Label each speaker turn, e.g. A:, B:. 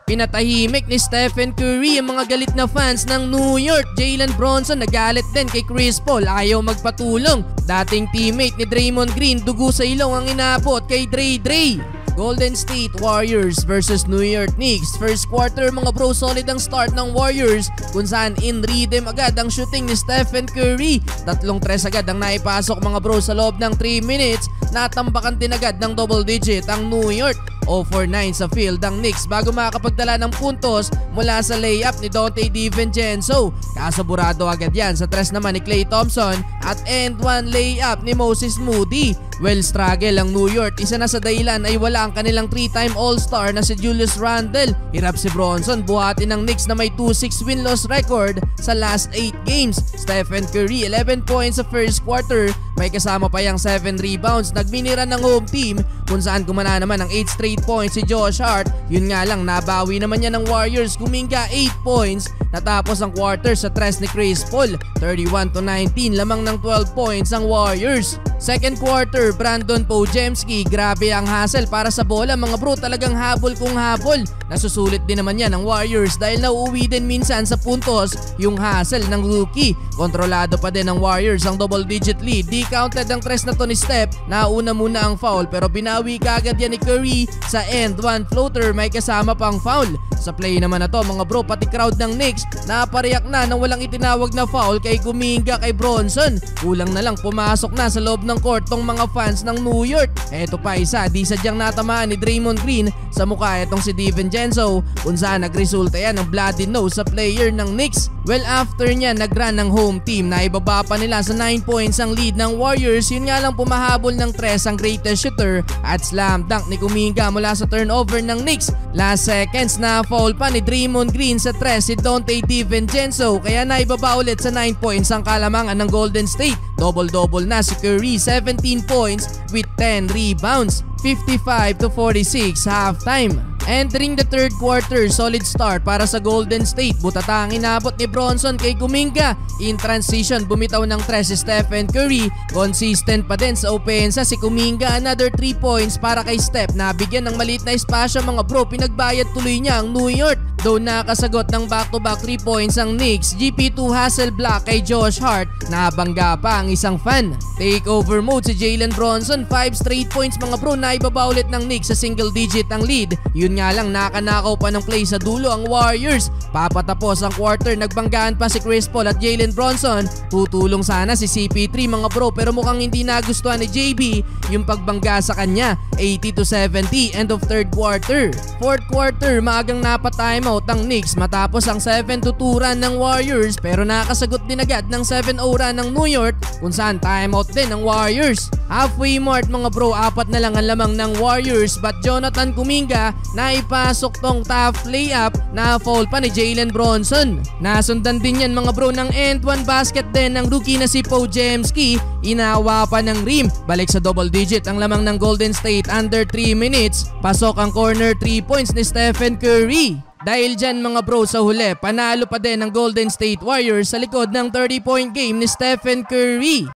A: Pinatahimik ni Stephen Curry ang mga galit na fans ng New York. Jalen Bronson nagalit din kay Chris Paul, ayaw magpatulong. Dating teammate ni Draymond Green, dugo sa ilong ang inabot kay Dre. Golden State Warriors versus New York Knicks. First quarter mga bro, solid ang start ng Warriors kung saan in rhythm agad ang shooting ni Stephen Curry. 3 tres agad ang naipasok mga bro sa loob ng 3 minutes. Natambakan din agad ng double digit ang New York. 0 for 9 sa field ang Knicks bago makakapagtala ng puntos mula sa layup ni Donte DiVincenzo. Kasaburado agad yan sa tres naman ni Klay Thompson at end one layup ni Moses Moody. Well, struggle ang New York. Isa na sa dahilan ay wala ang kanilang 3-time All-Star na si Julius Randle. Hirap si Bronson buhatin ng Knicks na may 2-6 win-loss record sa last 8 games. Stephen Curry 11 points sa first quarter, may kasama pa yung 7 rebounds. Nagminira ng home team kung saan kumana naman ng 8 straight points si Josh Hart. Yun nga lang, nabawi naman yan ng Warriors, kuminga 8 points. Natapos ang quarter sa tres ni Chris Paul, 31-19, lamang ng 12 points ang Warriors. Second quarter, Brandon Podziemski, grabe ang hustle para sa bola mga bro, talagang habol kung habol. Nasusulit din naman yan ng Warriors dahil nauuwi din minsan sa puntos yung hustle ng rookie. Kontrolado pa din ng Warriors ang double digit lead. Di counted ang tres na to ni Steph, nauna muna ang foul pero binawi kagad yan ni Curry sa end one floater, may kasama pang foul. Sa play naman na to mga bro, pati crowd ng Knicks napariyak na nang walang itinawag na foul kay Kuminga kay Bronson. Kulang na lang pumasok na sa loob ng court tong mga fans ng New York. Eto pa isa, di sadyang natamaan ni Draymond Green sa mukha itong si DiVincenzo kung saan nagresulta yan ng bloody nose sa player ng Knicks. Well, after niya nagrun ng home team na ibaba pa nila sa 9 points ang lead ng Warriors. Yun nga lang pumahabol ng tres ang greatest shooter at slam dunk ni Kuminga mula sa turnover ng Knicks. Last seconds na foul pa ni Draymond Green sa tres si Donte DiVincenzo kaya naibaba ulit sa 9 points ang kalamangan ng Golden State. Double-double na si Curry, 17 points with 10 rebounds, 55-46 halftime. Entering the third quarter, solid start para sa Golden State. Butatang inabot ni Bronson kay Kuminga. In transition, bumitaw ng tres si Stephen Curry. Consistent pa din sa opensa si Kuminga. Another 3 points para kay Steph. Nabigyan ng maliit na espasyo mga bro. Pinagbayad tuloy niya ang New York. Though nakasagot ng back-to-back 3 points ang Knicks, GP2 hustle block kay Josh Hart. Nabangga pa ang isang fan. Takeover mode si Jalen Bronson. 5 straight points mga bro. Naibaba ulit ng Knicks sa single digit ang lead. Yun nga lang, nakanakaw pa ng play sa dulo ang Warriors. Papatapos ang quarter, nagbanggaan pa si Chris Paul at Jalen Bronson. Tutulong sana si CP3 mga bro pero mukhang hindi nagustuhan ni JB yung pagbangga sa kanya. 80-70, end of third quarter. Fourth quarter, maagang napatimeout ang Knicks matapos ang 7-2 run ng Warriors pero nakasagot din agad ng 7-0 run ng New York kung saan timeout din ng Warriors. Halfway mark mga bro, 4 na lang ang lamang ng Warriors but Jonathan Kuminga naipasok tong tough layup na foul pa ni Jalen Bronson. Nasundan din yan mga bro ng end one basket din ng rookie na si Podziemski. Inawa pa ng rim. Balik sa double digit ang lamang ng Golden State under 3 minutes. Pasok ang corner 3 points ni Stephen Curry. Dahil dyan mga bro sa huli, panalo pa din ang Golden State Warriors sa likod ng 30-point game ni Stephen Curry.